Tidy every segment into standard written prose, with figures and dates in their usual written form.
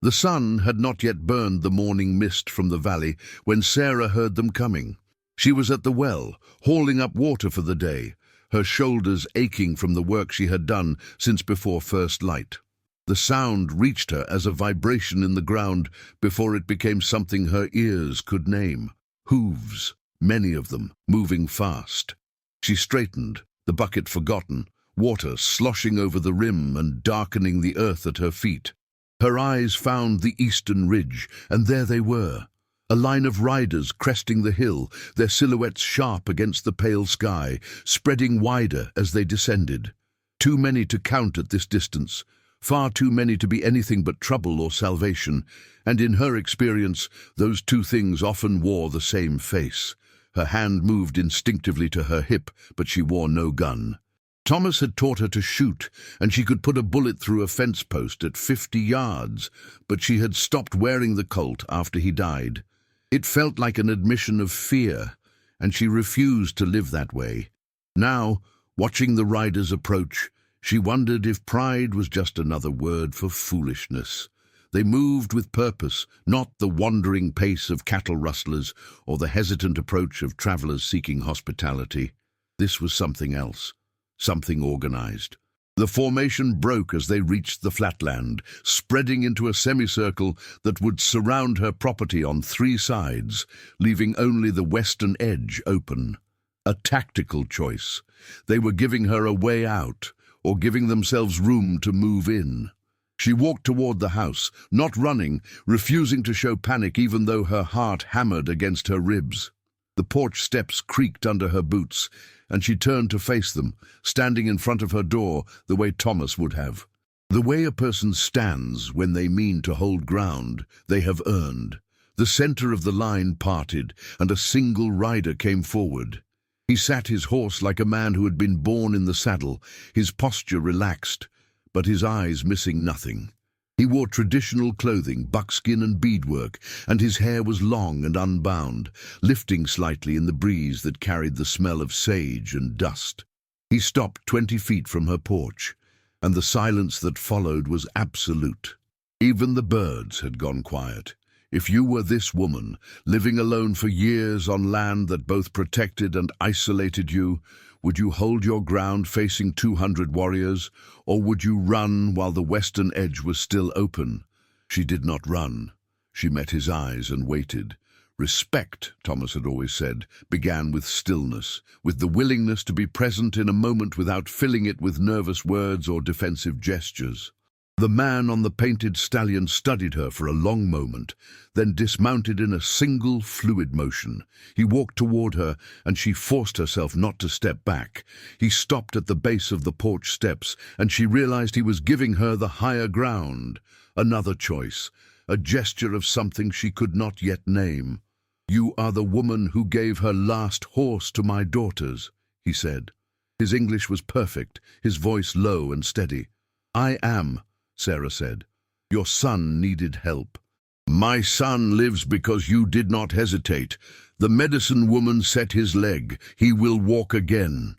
The sun had not yet burned the morning mist from the valley when Sarah heard them coming. She was at the well, hauling up water for the day, her shoulders aching from the work she had done since before first light. The sound reached her as a vibration in the ground before it became something her ears could name. Hooves, many of them, moving fast. She straightened, the bucket forgotten, water sloshing over the rim and darkening the earth at her feet. Her eyes found the eastern ridge, and there they were. A line of riders cresting the hill, their silhouettes sharp against the pale sky, spreading wider as they descended. Too many to count at this distance, far too many to be anything but trouble or salvation, and in her experience, those two things often wore the same face. Her hand moved instinctively to her hip, but she wore no gun. Thomas had taught her to shoot, and she could put a bullet through a fence post at 50 yards, but she had stopped wearing the Colt after he died. It felt like an admission of fear, and she refused to live that way. Now, watching the riders approach, she wondered if pride was just another word for foolishness. They moved with purpose, not the wandering pace of cattle rustlers or the hesitant approach of travelers seeking hospitality. This was something else. Something organized. The formation broke as they reached the flatland, spreading into a semicircle that would surround her property on 3 sides, leaving only the western edge open. A tactical choice. They were giving her a way out, or giving themselves room to move in. She walked toward the house, not running, refusing to show panic even though her heart hammered against her ribs. The porch steps creaked under her boots, and she turned to face them, standing in front of her door the way Thomas would have. The way a person stands when they mean to hold ground, they have earned. The center of the line parted, and a single rider came forward. He sat his horse like a man who had been born in the saddle, his posture relaxed, but his eyes missing nothing. He wore traditional clothing, buckskin and beadwork, and his hair was long and unbound, lifting slightly in the breeze that carried the smell of sage and dust. He stopped 20 feet from her porch, and the silence that followed was absolute. Even the birds had gone quiet. If you were this woman, living alone for years on land that both protected and isolated you, would you hold your ground facing 200 warriors, or would you run while the western edge was still open? She did not run. She met his eyes and waited. Respect, Thomas had always said, began with stillness, with the willingness to be present in a moment without filling it with nervous words or defensive gestures. The man on the painted stallion studied her for a long moment, then dismounted in a single fluid motion. He walked toward her, and she forced herself not to step back. He stopped at the base of the porch steps, and she realized he was giving her the higher ground. Another choice, a gesture of something she could not yet name. "You are the woman who gave her last horse to my daughters," he said. His English was perfect, his voice low and steady. "I am," Sarah said. "Your son needed help." "My son lives because you did not hesitate. The medicine woman set his leg. He will walk again."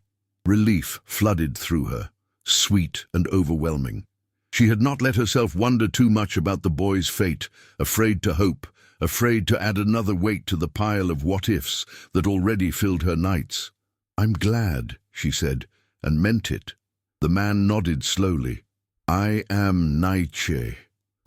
Relief flooded through her, sweet and overwhelming. She had not let herself wonder too much about the boy's fate, afraid to hope, afraid to add another weight to the pile of what-ifs that already filled her nights. "I'm glad," she said, and meant it. The man nodded slowly. "I am Nietzsche.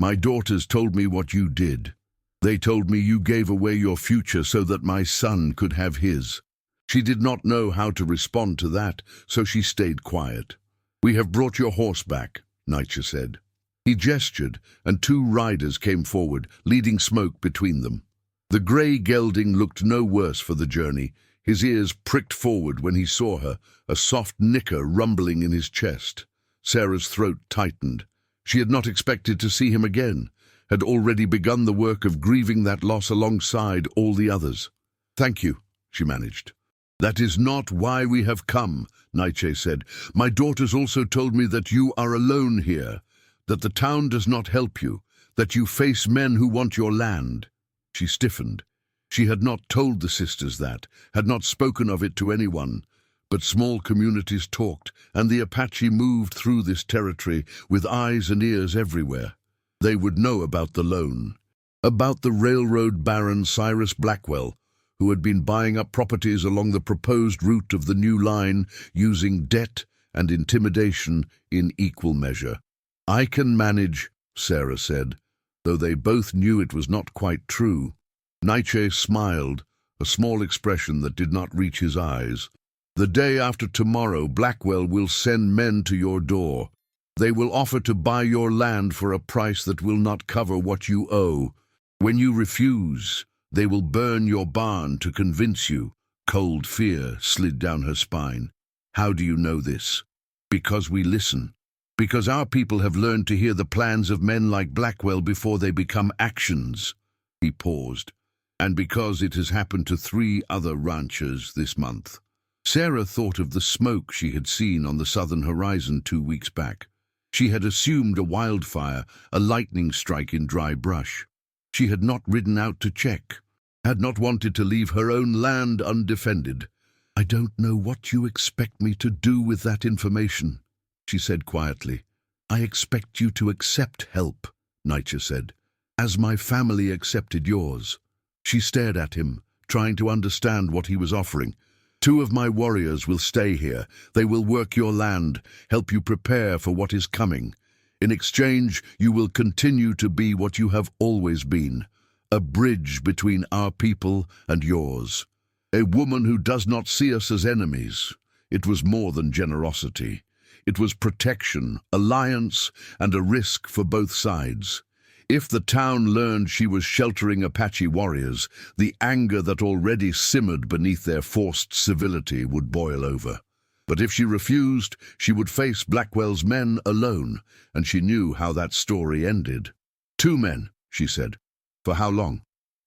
My daughters told me what you did. They told me you gave away your future so that my son could have his." She did not know how to respond to that, so she stayed quiet. "We have brought your horse back," Nietzsche said. He gestured, and 2 riders came forward, leading Smoke between them. The grey gelding looked no worse for the journey. His ears pricked forward when he saw her, a soft nicker rumbling in his chest. Sarah's throat tightened. She had not expected to see him again, had already begun the work of grieving that loss alongside all the others. "Thank you," she managed. "That is not why we have come," Nietzsche said. "My daughters also told me that you are alone here, that the town does not help you, that you face men who want your land." She stiffened. She had not told the sisters that, had not spoken of it to anyone. But small communities talked, and the Apache moved through this territory with eyes and ears everywhere. They would know about the loan, about the railroad baron Cyrus Blackwell, who had been buying up properties along the proposed route of the new line using debt and intimidation in equal measure. "I can manage," Sarah said, though they both knew it was not quite true. Nietzsche smiled, a small expression that did not reach his eyes. "The day after tomorrow, Blackwell will send men to your door. They will offer to buy your land for a price that will not cover what you owe. When you refuse, they will burn your barn to convince you." Cold fear slid down her spine. "How do you know this?" "Because we listen. Because our people have learned to hear the plans of men like Blackwell before they become actions." He paused. "And because it has happened to 3 other ranchers this month." Sarah thought of the smoke she had seen on the southern horizon 2 weeks back. She had assumed a wildfire, a lightning strike in dry brush. She had not ridden out to check, had not wanted to leave her own land undefended. "I don't know what you expect me to do with that information," she said quietly. "I expect you to accept help," Nietzsche said, "as my family accepted yours." She stared at him, trying to understand what he was offering. "2 of my warriors will stay here. They will work your land, help you prepare for what is coming. In exchange, you will continue to be what you have always been, a bridge between our people and yours. A woman who does not see us as enemies." It was more than generosity. It was protection, alliance, and a risk for both sides. If the town learned she was sheltering Apache warriors, the anger that already simmered beneath their forced civility would boil over. But if she refused, she would face Blackwell's men alone, and she knew how that story ended. "2 men," she said. "For how long?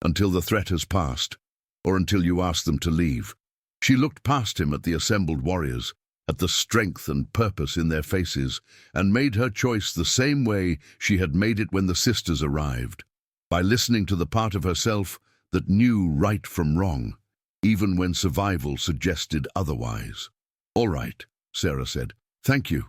Until the threat has passed, or until you ask them to leave." She looked past him at the assembled warriors, at the strength and purpose in their faces, and made her choice the same way she had made it when the sisters arrived, by listening to the part of herself that knew right from wrong, even when survival suggested otherwise. "All right," Sarah said. "Thank you."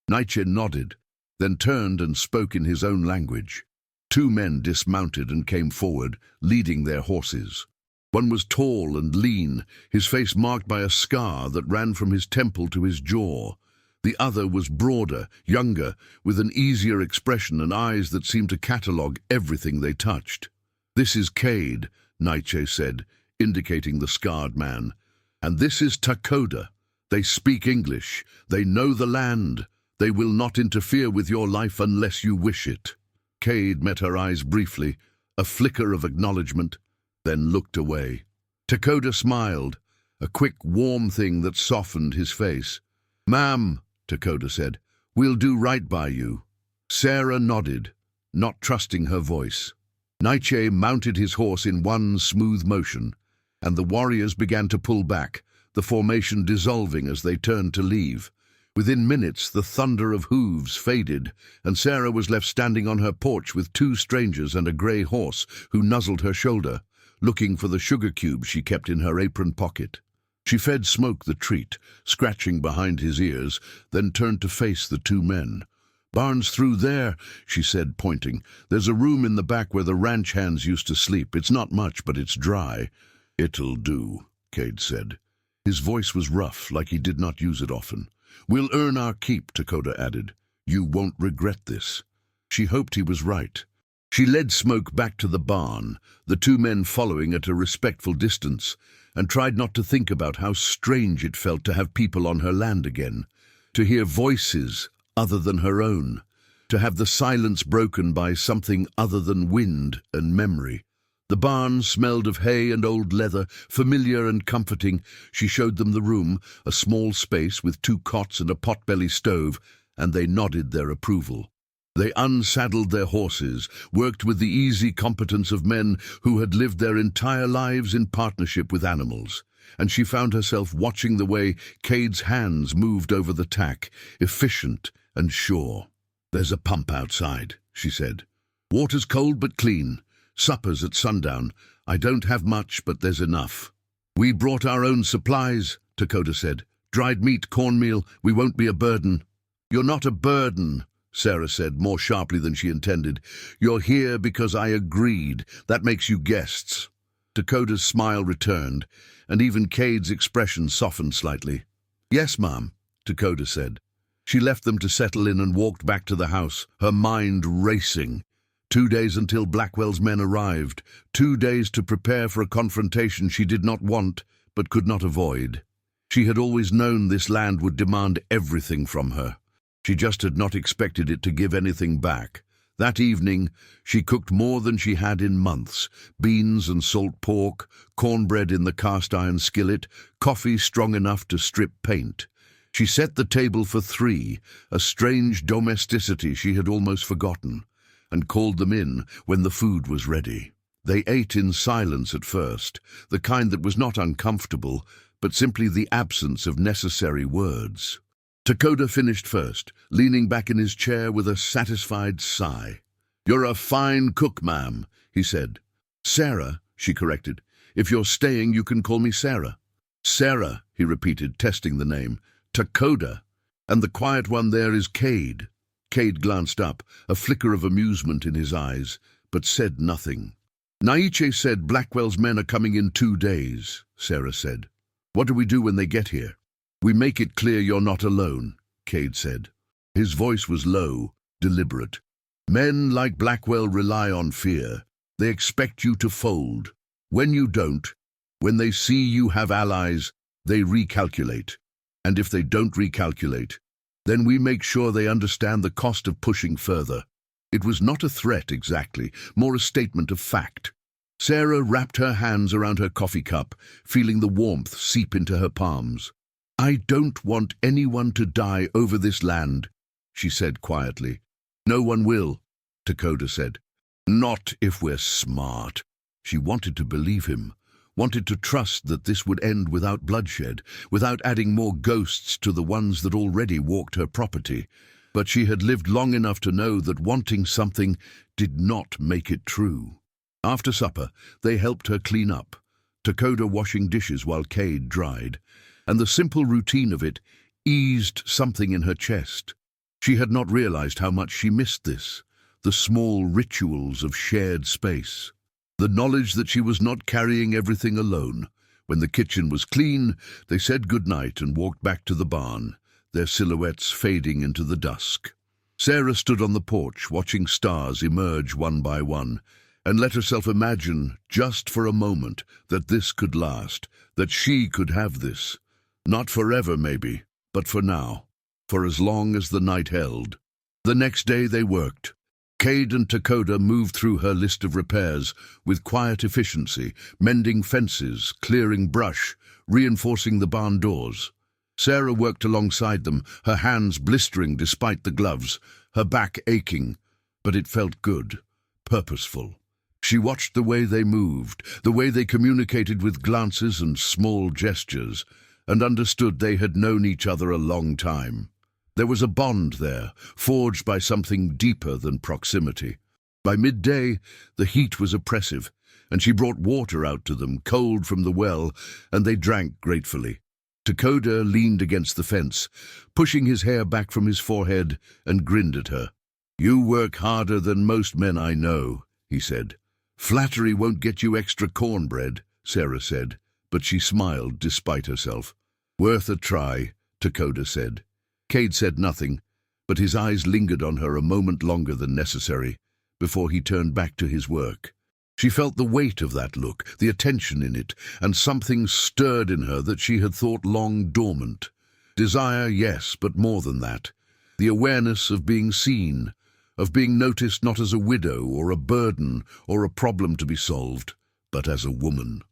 Nietzsche nodded, then turned and spoke in his own language. 2 men dismounted and came forward, leading their horses. One was tall and lean, his face marked by a scar that ran from his temple to his jaw. The other was broader, younger, with an easier expression and eyes that seemed to catalogue everything they touched. "This is Cade," Nietzsche said, indicating the scarred man. "And this is Takoda. They speak English. They know the land. They will not interfere with your life unless you wish it." Cade met her eyes briefly, a flicker of acknowledgement, then looked away. Takoda smiled, a quick, warm thing that softened his face. "Ma'am," Takoda said, "we'll do right by you." Sarah nodded, not trusting her voice. Nietzsche mounted his horse in one smooth motion, and the warriors began to pull back, the formation dissolving as they turned to leave. Within minutes, the thunder of hooves faded, and Sarah was left standing on her porch with 2 strangers and a grey horse who nuzzled her shoulder, looking for the sugar cubes she kept in her apron pocket. She fed Smoke the treat, scratching behind his ears, then turned to face the 2 men. "Barn's through there," she said, pointing. "There's a room in the back where the ranch hands used to sleep. It's not much, but it's dry." "It'll do," Cade said. His voice was rough, like he did not use it often. "We'll earn our keep," Takoda added. "You won't regret this." She hoped he was right. She led Smoke back to the barn, the 2 men following at a respectful distance, and tried not to think about how strange it felt to have people on her land again, to hear voices other than her own, to have the silence broken by something other than wind and memory. The barn smelled of hay and old leather, familiar and comforting. She showed them the room, a small space with 2 cots and a potbelly stove, and they nodded their approval. They unsaddled their horses, worked with the easy competence of men who had lived their entire lives in partnership with animals, and she found herself watching the way Cade's hands moved over the tack, efficient and sure. "There's a pump outside," she said. "Water's cold but clean. Supper's at sundown. I don't have much, but there's enough." "We brought our own supplies," Takoda said. "Dried meat, cornmeal. We won't be a burden." "You're not a burden," Sarah said, more sharply than she intended. "You're here because I agreed. That makes you guests." Dakota's smile returned, and even Cade's expression softened slightly. "Yes, ma'am," Dakota said. She left them to settle in and walked back to the house, her mind racing. 2 days until Blackwell's men arrived. 2 days to prepare for a confrontation she did not want, but could not avoid. She had always known this land would demand everything from her. She just had not expected it to give anything back. That evening, she cooked more than she had in months. Beans and salt pork, cornbread in the cast-iron skillet, coffee strong enough to strip paint. She set the table for 3, a strange domesticity she had almost forgotten, and called them in when the food was ready. They ate in silence at first, the kind that was not uncomfortable, but simply the absence of necessary words. Dakota finished first, leaning back in his chair with a satisfied sigh. "You're a fine cook, ma'am," he said. "Sarah," she corrected. "If you're staying, you can call me Sarah." "Sarah," he repeated, testing the name. "Dakota. And the quiet one there is Cade." Cade glanced up, a flicker of amusement in his eyes, but said nothing. "Naiche said Blackwell's men are coming in 2 days," Sarah said. "What do we do when they get here?" "We make it clear you're not alone," Cade said. His voice was low, deliberate. "Men like Blackwell rely on fear. They expect you to fold. When you don't, when they see you have allies, they recalculate. And if they don't recalculate, then we make sure they understand the cost of pushing further." It was not a threat exactly, more a statement of fact. Sarah wrapped her hands around her coffee cup, feeling the warmth seep into her palms. "I don't want anyone to die over this land," she said quietly. "No one will," Dakota said. "Not if we're smart." She wanted to believe him, wanted to trust that this would end without bloodshed, without adding more ghosts to the ones that already walked her property. But she had lived long enough to know that wanting something did not make it true. After supper, they helped her clean up, Dakota washing dishes while Cade dried, and the simple routine of it eased something in her chest. She had not realized how much she missed this, the small rituals of shared space. The knowledge that she was not carrying everything alone. When the kitchen was clean, they said goodnight and walked back to the barn, their silhouettes fading into the dusk. Sarah stood on the porch, watching stars emerge one by one, and let herself imagine, just for a moment, that this could last, that she could have this. Not forever, maybe, but for now, for as long as the night held. The next day they worked. Cade and Dakota moved through her list of repairs with quiet efficiency, mending fences, clearing brush, reinforcing the barn doors. Sarah worked alongside them, her hands blistering despite the gloves, her back aching, but it felt good, purposeful. She watched the way they moved, the way they communicated with glances and small gestures, and understood they had known each other a long time. There was a bond there, forged by something deeper than proximity. By midday, the heat was oppressive, and she brought water out to them, cold from the well, and they drank gratefully. Dakota leaned against the fence, pushing his hair back from his forehead, and grinned at her. "You work harder than most men I know," he said. "Flattery won't get you extra cornbread," Sarah said, but she smiled despite herself. "Worth a try," Dakota said. Cade said nothing, but his eyes lingered on her a moment longer than necessary, before he turned back to his work. She felt the weight of that look, the attention in it, and something stirred in her that she had thought long dormant. Desire, yes, but more than that. The awareness of being seen, of being noticed not as a widow or a burden or a problem to be solved, but as a woman.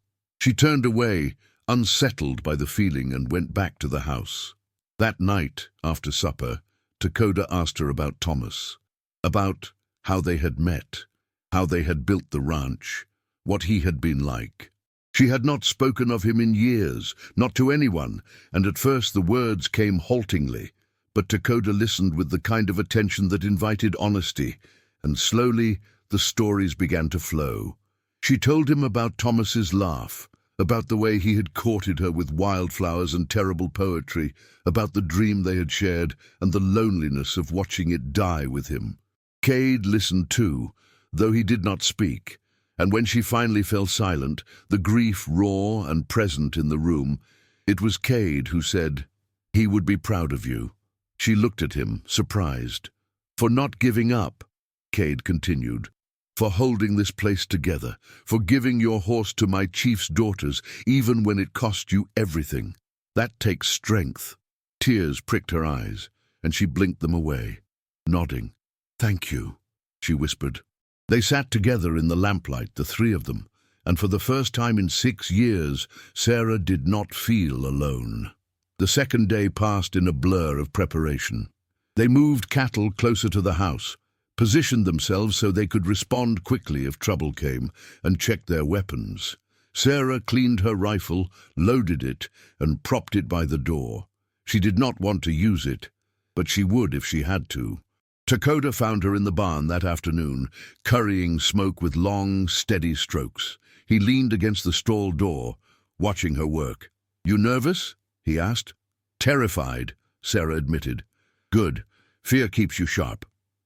She turned away, unsettled by the feeling, and went back to the house. That night, after supper, Dakota asked her about Thomas, about how they had met, how they had built the ranch, what he had been like. She had not spoken of him in years, not to anyone, and at first the words came haltingly, but Dakota listened with the kind of attention that invited honesty, and slowly the stories began to flow. She told him about Thomas's laugh, about the way he had courted her with wildflowers and terrible poetry, about the dream they had shared and the loneliness of watching it die with him. Cade listened too, though he did not speak, and when she finally fell silent, the grief raw and present in the room, it was Cade who said, "He would be proud of you." She looked at him, surprised. "For not giving up," Cade continued, "for holding this place together, for giving your horse to my chief's daughters, even when it cost you everything. That takes strength." Tears pricked her eyes, and she blinked them away, nodding. "Thank you," she whispered. They sat together in the lamplight, the three of them, and for the first time in 6 years, Sarah did not feel alone. The second day passed in a blur of preparation. They moved cattle closer to the house, positioned themselves so they could respond quickly if trouble came, and checked their weapons. Sarah cleaned her rifle, loaded it, and propped it by the door. She did not want to use it, but she would if she had to. Dakota found her in the barn that afternoon, currying smoke with long, steady strokes. He leaned against the stall door, watching her work. "You nervous?" he asked. "Terrified," Sarah admitted. "Good. Fear keeps you sharp."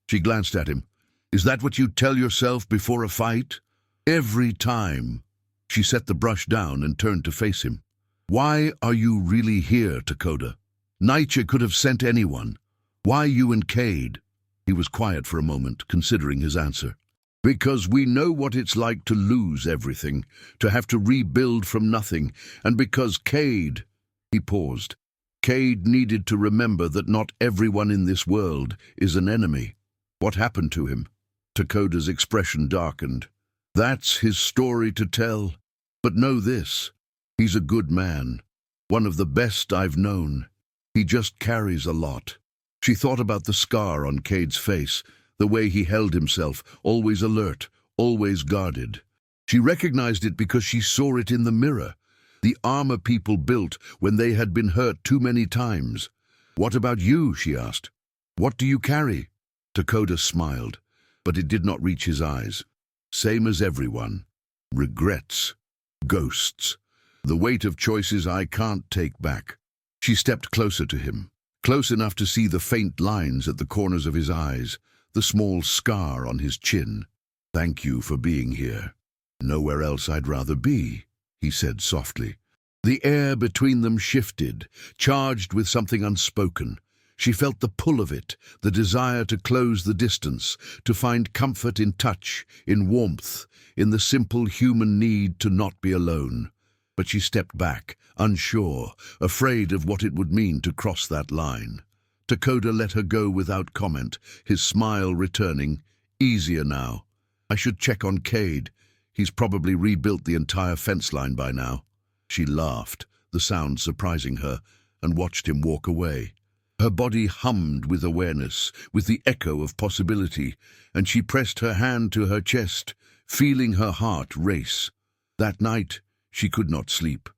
She glanced at him. "Is that what you tell yourself before a fight?" "Every time." She set the brush down and turned to face him. "Why are you really here, Dakota? Nietzsche could have sent anyone. Why you and Cade?" He was quiet for a moment, considering his answer. "Because we know what it's like to lose everything, to have to rebuild from nothing, and because Cade—" He paused. "Cade needed to remember that not everyone in this world is an enemy." "What happened to him?" Dakota's expression darkened. "That's his story to tell. But know this, he's a good man, one of the best I've known. He just carries a lot." She thought about the scar on Cade's face, the way he held himself, always alert, always guarded. She recognized it because she saw it in the mirror, the armor people built when they had been hurt too many times. "What about you?" she asked. "What do you carry?" Dakota smiled, but it did not reach his eyes. "Same as everyone. Regrets. Ghosts. The weight of choices I can't take back." She stepped closer to him, close enough to see the faint lines at the corners of his eyes, the small scar on his chin. "Thank you for being here. Nowhere else I'd rather be," he said softly. The air between them shifted, charged with something unspoken. She felt the pull of it, the desire to close the distance, to find comfort in touch, in warmth, in the simple human need to not be alone. But she stepped back, unsure, afraid of what it would mean to cross that line. Dakota let her go without comment, his smile returning. "Easier now. I should check on Cade. He's probably rebuilt the entire fence line by now." She laughed, the sound surprising her, and watched him walk away. Her body hummed with awareness, with the echo of possibility, and she pressed her hand to her chest, feeling her heart race. That night, she could not sleep.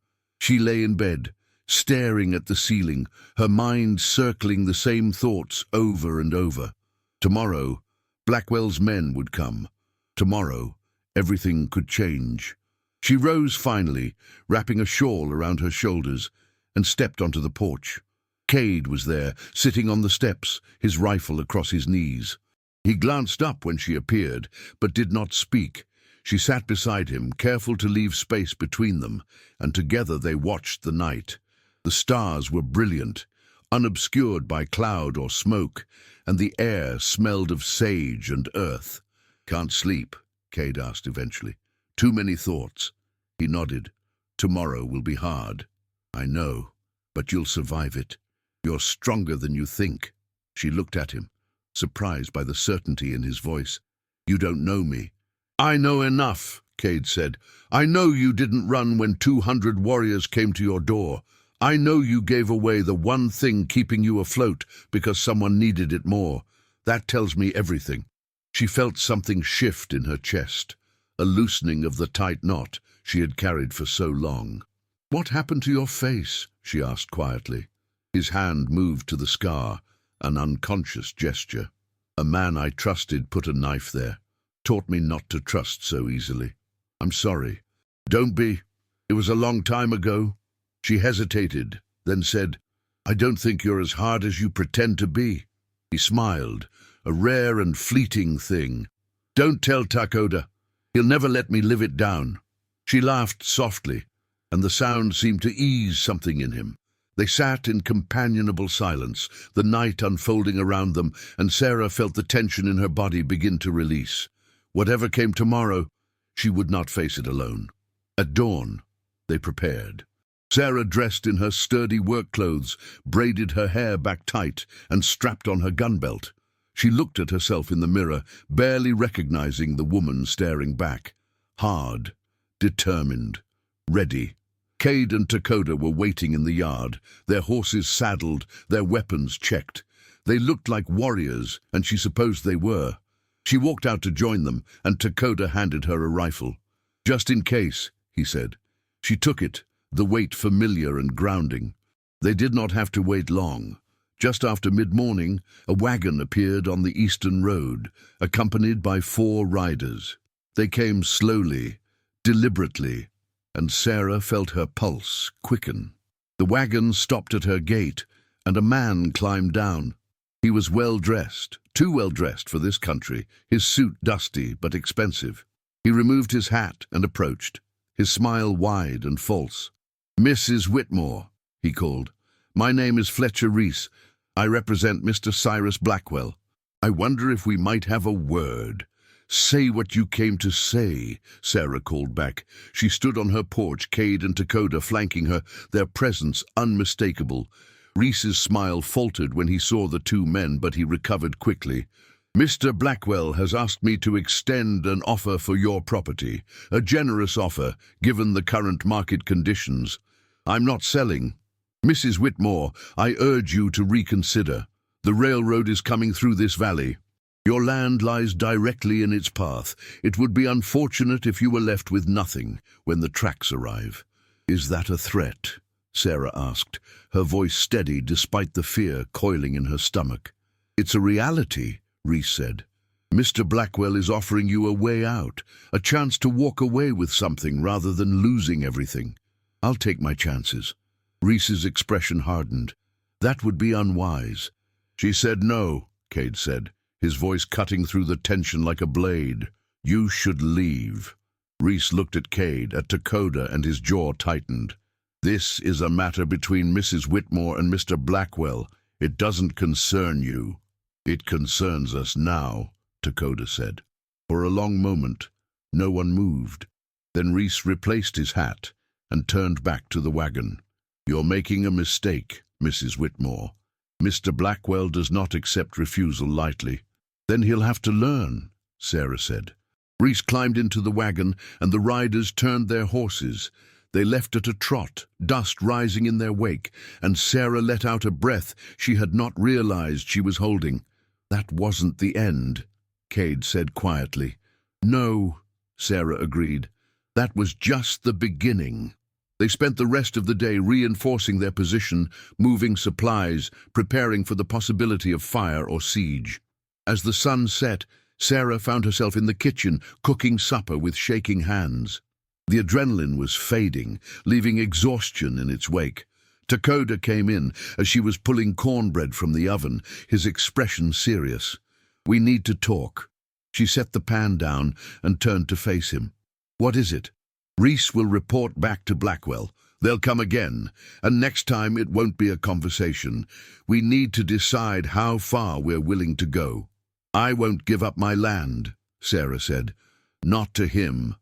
She lay in bed, staring at the ceiling, her mind circling the same thoughts over and over. Tomorrow, Blackwell's men would come. Tomorrow, everything could change. She rose finally, wrapping a shawl around her shoulders, and stepped onto the porch. Cade was there, sitting on the steps, his rifle across his knees. He glanced up when she appeared, but did not speak. She sat beside him, careful to leave space between them, and together they watched the night. The stars were brilliant, unobscured by cloud or smoke, and the air smelled of sage and earth. "Can't sleep?" Cade asked eventually. "Too many thoughts." He nodded. "Tomorrow will be hard." "I know, but you'll survive it. You're stronger than you think." She looked at him, surprised by the certainty in his voice. "You don't know me." "I know enough," Cade said. "I know you didn't run when 200 warriors came to your door. I know you gave away the one thing keeping you afloat because someone needed it more. That tells me everything." She felt something shift in her chest, a loosening of the tight knot she had carried for so long. "What happened to your face?" she asked quietly. His hand moved to the scar, an unconscious gesture. "A man I trusted put a knife there. Taught me not to trust so easily. I'm sorry." "Don't be." It was a long time ago. She hesitated, then said, I don't think you're as hard as you pretend to be. He smiled, a rare and fleeting thing. Don't tell Takoda. He'll never let me live it down. She laughed softly, and the sound seemed to ease something in him. They sat in companionable silence, the night unfolding around them, and Sarah felt the tension in her body begin to release. Whatever came tomorrow, she would not face it alone. At dawn, they prepared. Sarah, dressed in her sturdy work clothes, braided her hair back tight and strapped on her gun belt. She looked at herself in the mirror, barely recognizing the woman staring back. Hard, determined, ready. Cade and Takoda were waiting in the yard, their horses saddled, their weapons checked. They looked like warriors, and she supposed they were. She walked out to join them, and Takoda handed her a rifle. Just in case, he said. She took it, the weight familiar and grounding. They did not have to wait long. Just after mid-morning, a wagon appeared on the eastern road, accompanied by 4 riders. They came slowly, deliberately, and Sarah felt her pulse quicken. The wagon stopped at her gate, and a man climbed down. He was well-dressed, too well-dressed for this country, his suit dusty but expensive. He removed his hat and approached, his smile wide and false. Mrs. Whitmore, he called. My name is Fletcher Reese. I represent Mr. Cyrus Blackwell. I wonder if we might have a word. Say what you came to say, Sarah called back. She stood on her porch, Cade and Takoda flanking her, their presence unmistakable. Reese's smile faltered when he saw the 2 men, but he recovered quickly. Mr. Blackwell has asked me to extend an offer for your property, a generous offer, given the current market conditions. I'm not selling. Mrs. Whitmore, I urge you to reconsider. The railroad is coming through this valley. Your land lies directly in its path. It would be unfortunate if you were left with nothing when the tracks arrive. Is that a threat? Sarah asked, her voice steady despite the fear coiling in her stomach. It's a reality, Reese said. Mr. Blackwell is offering you a way out, a chance to walk away with something rather than losing everything. I'll take my chances. Reese's expression hardened. That would be unwise. She said no, Cade said, his voice cutting through the tension like a blade. You should leave. Reese looked at Cade, at Takoda, and his jaw tightened. This is a matter between Mrs. Whitmore and Mr. Blackwell. It doesn't concern you. It concerns us now, Takoda said. For a long moment, no one moved. Then Reese replaced his hat and turned back to the wagon. You're making a mistake, Mrs. Whitmore. Mr. Blackwell does not accept refusal lightly. Then he'll have to learn, Sarah said. Reese climbed into the wagon, and the riders turned their horses. They left at a trot, dust rising in their wake, and Sarah let out a breath she had not realized she was holding. That wasn't the end, Cade said quietly. No, Sarah agreed. That was just the beginning. They spent the rest of the day reinforcing their position, moving supplies, preparing for the possibility of fire or siege. As the sun set, Sarah found herself in the kitchen, cooking supper with shaking hands. The adrenaline was fading, leaving exhaustion in its wake. Takoda came in as she was pulling cornbread from the oven, his expression serious. We need to talk. She set the pan down and turned to face him. What is it? Reese will report back to Blackwell. They'll come again, and next time it won't be a conversation. We need to decide how far we're willing to go. I won't give up my land, Sarah said. Not to him.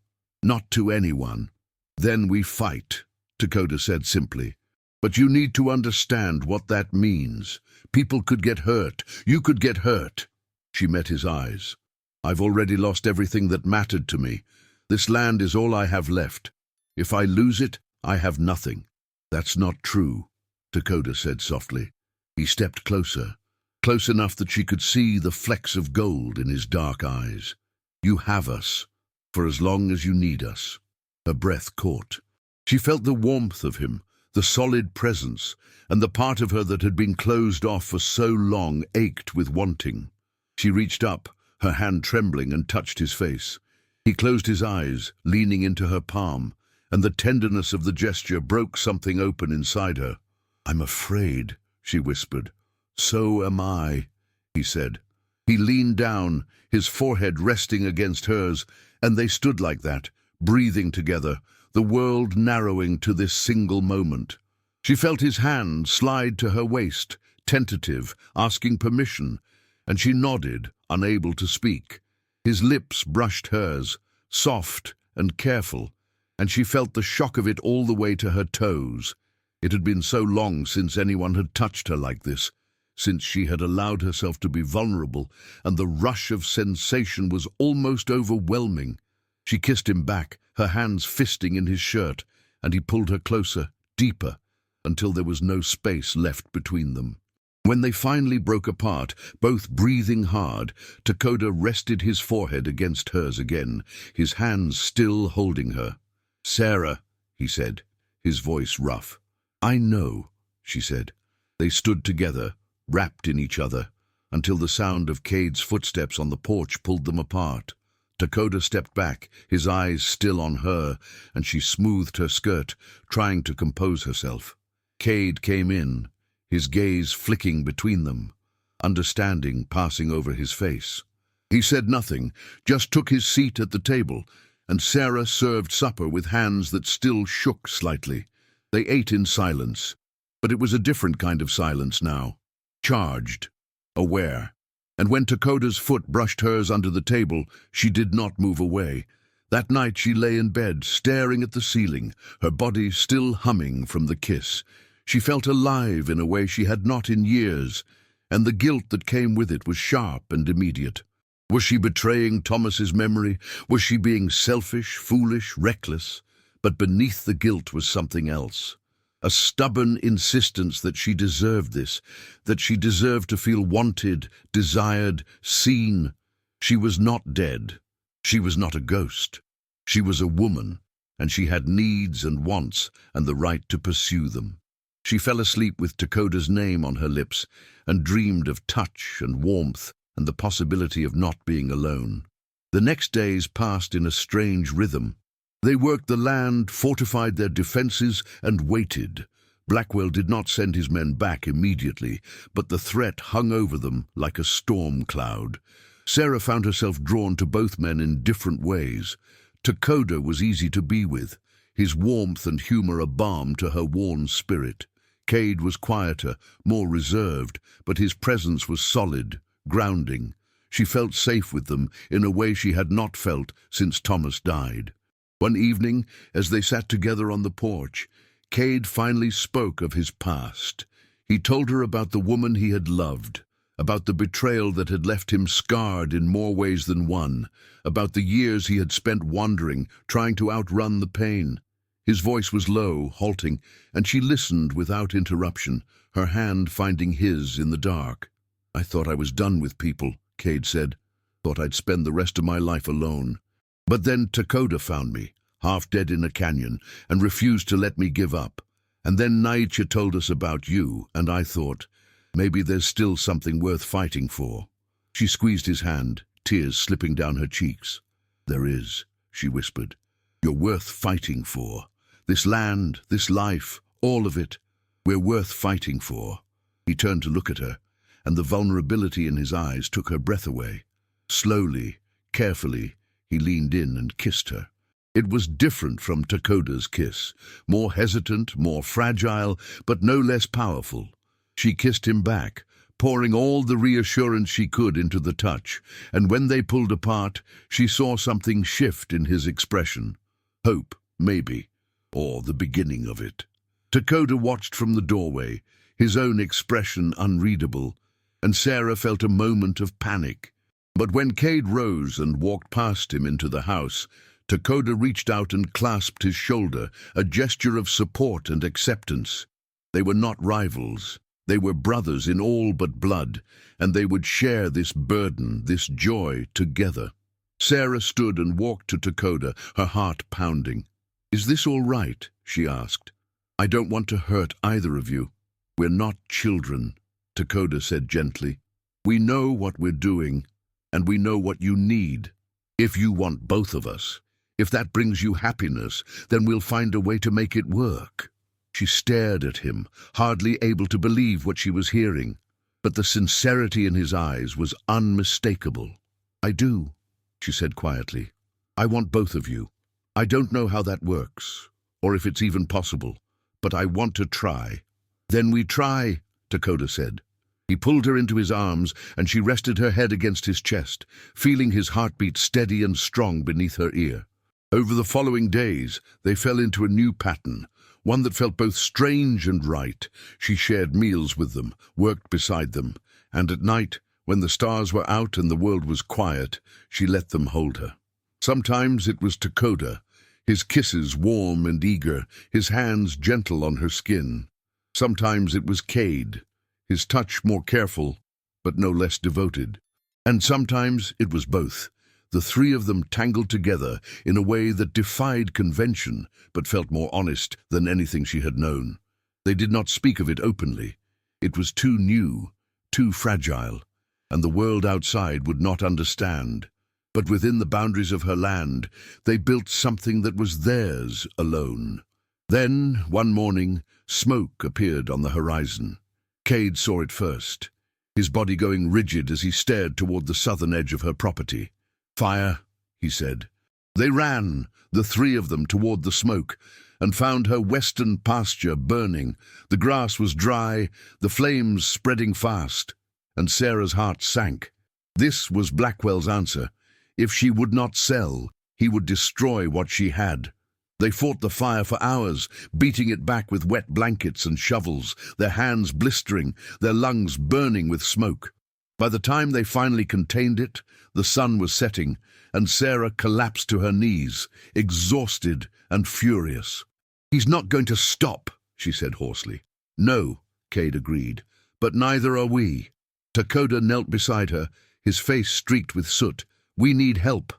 Not to anyone. Then we fight, Takoda said simply. But you need to understand what that means. People could get hurt. You could get hurt. She met his eyes. I've already lost everything that mattered to me. This land is all I have left. If I lose it, I have nothing. That's not true, Takoda said softly. He stepped closer, close enough that she could see the flecks of gold in his dark eyes. You have us, for as long as you need us. Her breath caught. She felt the warmth of him, the solid presence, and the part of her that had been closed off for so long ached with wanting. She reached up, her hand trembling, and touched his face. He closed his eyes, leaning into her palm, and the tenderness of the gesture broke something open inside her. "I'm afraid," she whispered. "So am I," he said. He leaned down, his forehead resting against hers, and they stood like that, breathing together, the world narrowing to this single moment. She felt his hand slide to her waist, tentative, asking permission, and she nodded, unable to speak. His lips brushed hers, soft and careful, and she felt the shock of it all the way to her toes. It had been so long since anyone had touched her like this, since she had allowed herself to be vulnerable, and the rush of sensation was almost overwhelming. She kissed him back, her hands fisting in his shirt, and he pulled her closer, deeper, until there was no space left between them. When they finally broke apart, both breathing hard, Takoda rested his forehead against hers again, his hands still holding her. "Sarah," he said, his voice rough. "I know," she said. They stood together, wrapped in each other, until the sound of Cade's footsteps on the porch pulled them apart. Takoda stepped back, his eyes still on her, and she smoothed her skirt, trying to compose herself. Cade came in, his gaze flicking between them, understanding passing over his face. He said nothing, just took his seat at the table, and Sarah served supper with hands that still shook slightly. They ate in silence, but it was a different kind of silence now. Charged, aware. And when Takoda's foot brushed hers under the table, she did not move away. That night she lay in bed, staring at the ceiling, her body still humming from the kiss. She felt alive in a way she had not in years, and the guilt that came with it was sharp and immediate. Was she betraying Thomas's memory? Was she being selfish, foolish, reckless? But beneath the guilt was something else. A stubborn insistence that she deserved this, that she deserved to feel wanted, desired, seen. She was not dead. She was not a ghost. She was a woman, and she had needs and wants and the right to pursue them. She fell asleep with Takoda's name on her lips and dreamed of touch and warmth and the possibility of not being alone. The next days passed in a strange rhythm. They worked the land, fortified their defenses, and waited. Blackwell did not send his men back immediately, but the threat hung over them like a storm cloud. Sarah found herself drawn to both men in different ways. Takoda was easy to be with, his warmth and humor a balm to her worn spirit. Cade was quieter, more reserved, but his presence was solid, grounding. She felt safe with them in a way she had not felt since Thomas died. One evening, as they sat together on the porch, Cade finally spoke of his past. He told her about the woman he had loved, about the betrayal that had left him scarred in more ways than one, about the years he had spent wandering, trying to outrun the pain. His voice was low, halting, and she listened without interruption, her hand finding his in the dark. "I thought I was done with people," Cade said. "Thought I'd spend the rest of my life alone. But then Takoda found me, half dead in a canyon, and refused to let me give up. And then Naicha told us about you, and I thought, maybe there's still something worth fighting for." She squeezed his hand, tears slipping down her cheeks. "There is," she whispered. "You're worth fighting for. This land, this life, all of it, we're worth fighting for." He turned to look at her, and the vulnerability in his eyes took her breath away. Slowly, carefully, he leaned in and kissed her. It was different from Takoda's kiss, more hesitant, more fragile, but no less powerful. She kissed him back, pouring all the reassurance she could into the touch, and when they pulled apart, she saw something shift in his expression. Hope, maybe, or the beginning of it. Takoda watched from the doorway, his own expression unreadable, and Sarah felt a moment of panic. But when Cade rose and walked past him into the house, Takoda reached out and clasped his shoulder, a gesture of support and acceptance. They were not rivals. They were brothers in all but blood, and they would share this burden, this joy, together. Sarah stood and walked to Takoda, her heart pounding. "Is this all right?" she asked. "I don't want to hurt either of you. We're not children," Takoda said gently. "We know what we're doing, and we know what you need. If you want both of us, If that brings you happiness, then we'll find a way to make it work." She stared at him, hardly able to believe what she was hearing, but the sincerity in his eyes was unmistakable. "I do," she said quietly. "I want both of you. I don't know how that works, or if it's even possible, but I want to try." "Then we try," Dakota said. He pulled her into his arms, and she rested her head against his chest, feeling his heartbeat steady and strong beneath her ear. Over the following days, they fell into a new pattern, one that felt both strange and right. She shared meals with them, worked beside them, and at night, when the stars were out and the world was quiet, she let them hold her. Sometimes it was Dakota, his kisses warm and eager, his hands gentle on her skin. Sometimes it was Cade, his touch more careful, but no less devoted. And sometimes it was both, the three of them tangled together in a way that defied convention, but felt more honest than anything she had known. They did not speak of it openly. It was too new, too fragile, and the world outside would not understand. But within the boundaries of her land, they built something that was theirs alone. Then, one morning, smoke appeared on the horizon. Cade saw it first, his body going rigid as he stared toward the southern edge of her property. "Fire," he said. They ran, the three of them, toward the smoke, and found her western pasture burning. The grass was dry, the flames spreading fast, and Sarah's heart sank. This was Blackwell's answer. If she would not sell, he would destroy what she had. They fought the fire for hours, beating it back with wet blankets and shovels, their hands blistering, their lungs burning with smoke. By the time they finally contained it, the sun was setting, and Sarah collapsed to her knees, exhausted and furious. "He's not going to stop," she said hoarsely. "No," Cade agreed, "but neither are we." Dakota knelt beside her, his face streaked with soot. "We need help,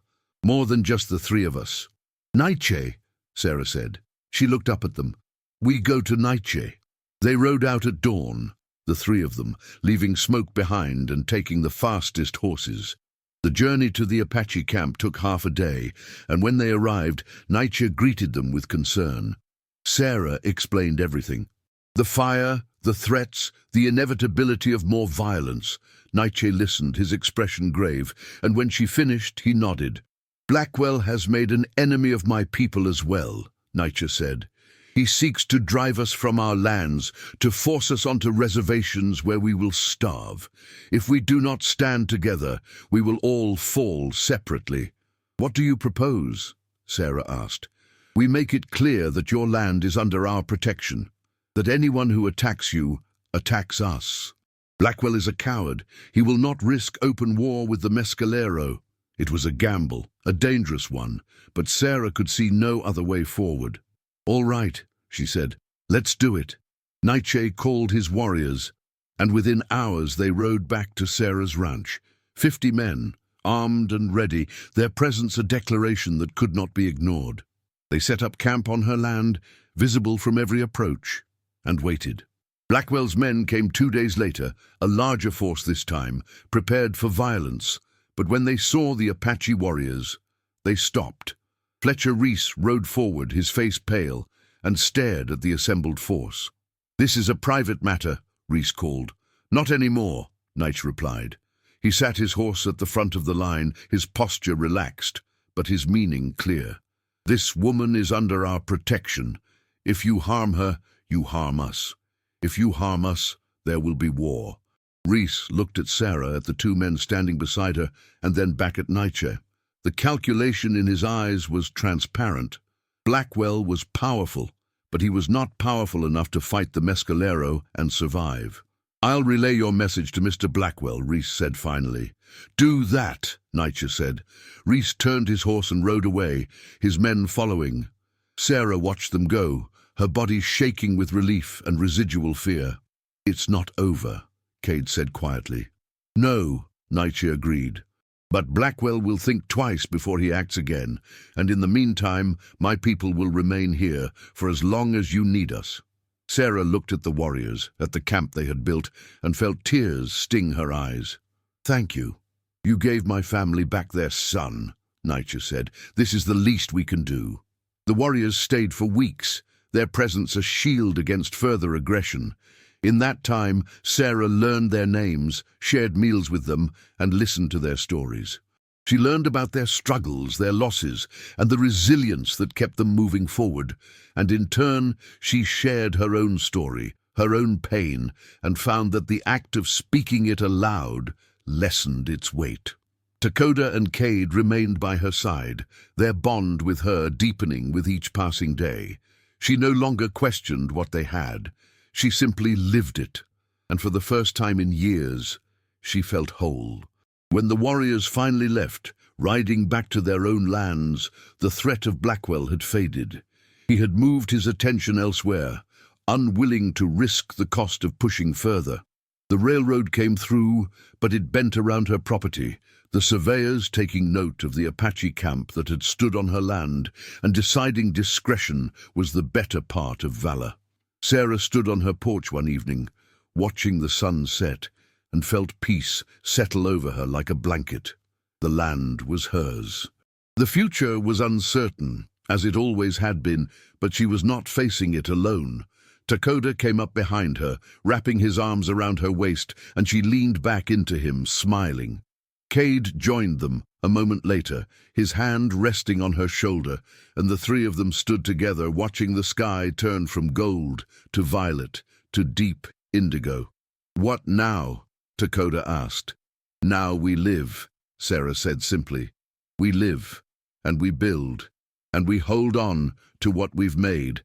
more than just the three of us." "Nightshade," Sarah said. She looked up at them. "We go to Nightshade." They rode out at dawn, the three of them, leaving Smoke behind and taking the fastest horses. The journey to the Apache camp took half a day, and when they arrived, Nightshade greeted them with concern. Sarah explained everything. The fire, the threats, the inevitability of more violence. Nightshade listened, his expression grave, and when she finished, he nodded. "Blackwell has made an enemy of my people as well," Nightshade said. "He seeks to drive us from our lands, to force us onto reservations where we will starve. If we do not stand together, we will all fall separately." "What do you propose?" Sarah asked. "We make it clear that your land is under our protection, that anyone who attacks you attacks us. Blackwell is a coward. He will not risk open war with the Mescalero." It was a gamble, a dangerous one, but Sarah could see no other way forward. "All right," she said, "let's do it." Nightshade called his warriors, and within hours they rode back to Sarah's ranch. 50 men, armed and ready, their presence a declaration that could not be ignored. They set up camp on her land, visible from every approach, and waited. Blackwell's men came 2 days later, a larger force this time, prepared for violence. But when they saw the Apache warriors, they stopped. Fletcher Reese rode forward, his face pale, and stared at the assembled force. "This is a private matter," Reese called. "Not anymore," Knight replied. He sat his horse at the front of the line, his posture relaxed, but his meaning clear. "This woman is under our protection. If you harm her, you harm us. If you harm us, there will be war." Reese looked at Sarah, at the 2 men standing beside her, and then back at Nightshade. The calculation in his eyes was transparent. Blackwell was powerful, but he was not powerful enough to fight the Mescalero and survive. "I'll relay your message to Mr. Blackwell," Reese said finally. "Do that," Nightshade said. Reese turned his horse and rode away, his men following. Sarah watched them go, her body shaking with relief and residual fear. "It's not over," Cade said quietly. "No," Nightshade agreed. "But Blackwell will think twice before he acts again, and in the meantime, my people will remain here for as long as you need us." Sarah looked at the warriors, at the camp they had built, and felt tears sting her eyes. "Thank you. You gave my family back their son," Nietzsche said. "This is the least we can do." The warriors stayed for weeks, their presence a shield against further aggression. In that time, Sarah learned their names, shared meals with them, and listened to their stories. She learned about their struggles, their losses, and the resilience that kept them moving forward. And in turn, she shared her own story, her own pain, and found that the act of speaking it aloud lessened its weight. Takoda and Cade remained by her side, their bond with her deepening with each passing day. She no longer questioned what they had. She simply lived it, and for the first time in years, she felt whole. When the warriors finally left, riding back to their own lands, the threat of Blackwell had faded. He had moved his attention elsewhere, unwilling to risk the cost of pushing further. The railroad came through, but it bent around her property, the surveyors taking note of the Apache camp that had stood on her land and deciding discretion was the better part of valor. Sarah stood on her porch one evening, watching the sun set, and felt peace settle over her like a blanket. The land was hers. The future was uncertain, as it always had been, but she was not facing it alone. Takoda came up behind her, wrapping his arms around her waist, and she leaned back into him, smiling. Cade joined them a moment later, his hand resting on her shoulder, and the three of them stood together, watching the sky turn from gold to violet to deep indigo. "What now?" Takoda asked. "Now we live," Sarah said simply. "We live, and we build, and we hold on to what we've made."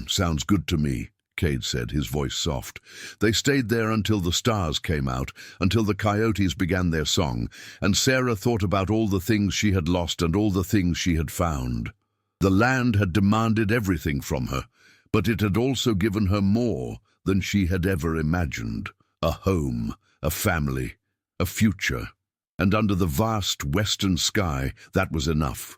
Sounds good to me," Cade said, his voice soft. They stayed there until the stars came out, until the coyotes began their song, and Sarah thought about all the things she had lost and all the things she had found. The land had demanded everything from her, but it had also given her more than she had ever imagined. A home, a family, a future. And under the vast western sky, that was enough.